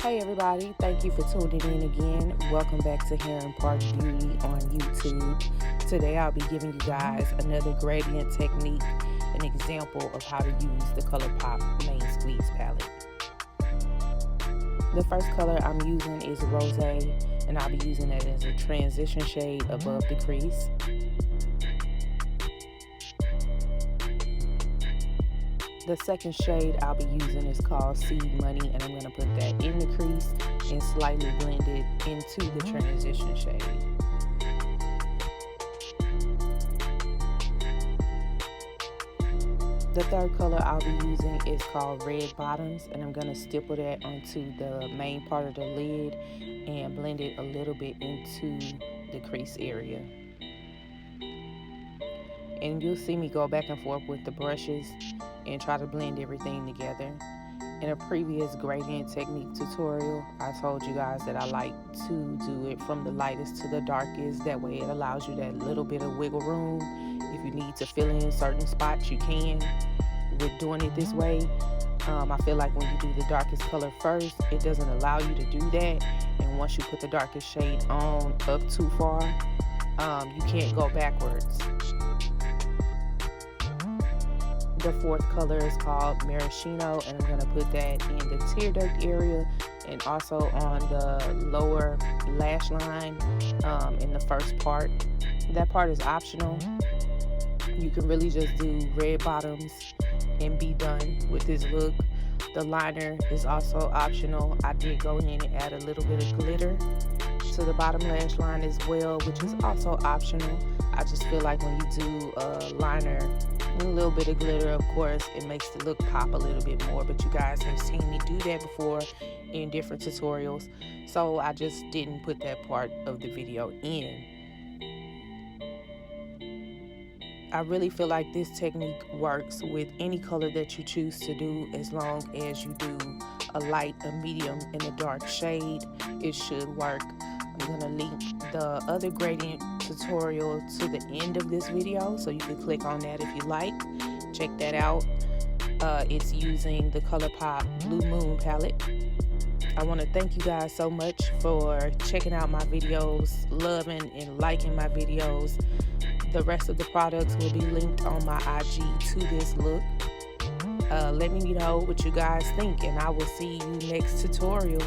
Hey everybody, thank you for tuning in again. Welcome back to Hair and Party Beauty on YouTube. Today I'll be giving you guys another gradient technique, an example of how to use the Colourpop Main Squeeze palette. The first color I'm using is Rosé, and I'll be using it as a transition shade above the crease. The second shade I'll be using is called Seed Money, and I'm going to put that in the crease and slightly blend it into the transition shade. The third color I'll be using is called Red Bottoms, and I'm going to stipple that onto the main part of the lid and blend it a little bit into the crease area. And you'll see me go back and forth with the brushes and try to blend everything together. In a previous gradient technique tutorial, I told you guys that I like to do it from the lightest to the darkest. That way it allows you that little bit of wiggle room. If you need to fill in certain spots, you can. With doing it this way, I feel like when you do the darkest color first, it doesn't allow you to do that. And once you put the darkest shade on up too far, you can't go backwards. The fourth color is called Maraschino, and I'm going to put that in the tear duct area and also on the lower lash line in the first part. That part is optional. You can really just do red bottoms and be done with this look. The liner is also optional. I did go in and add a little bit of glitter to the bottom lash line as well, which is also optional. I just feel like when you do a liner and a little bit of glitter, of course, it makes the look pop a little bit more, but you guys have seen me do that before in different tutorials, so I just didn't put that part of the video in. I really feel like this technique works with any color that you choose to do, as long as you do a light, a medium, and a dark shade. It should work. I'm going to link the other gradient tutorial to the end of this video, so you can click on that if you like. Check that out. It's using the Colourpop Blue Moon palette. I want to thank you guys so much for checking out my videos, loving and liking my videos. The rest of the products will be linked on my IG to this look. Let me know what you guys think, and I will see you next tutorial.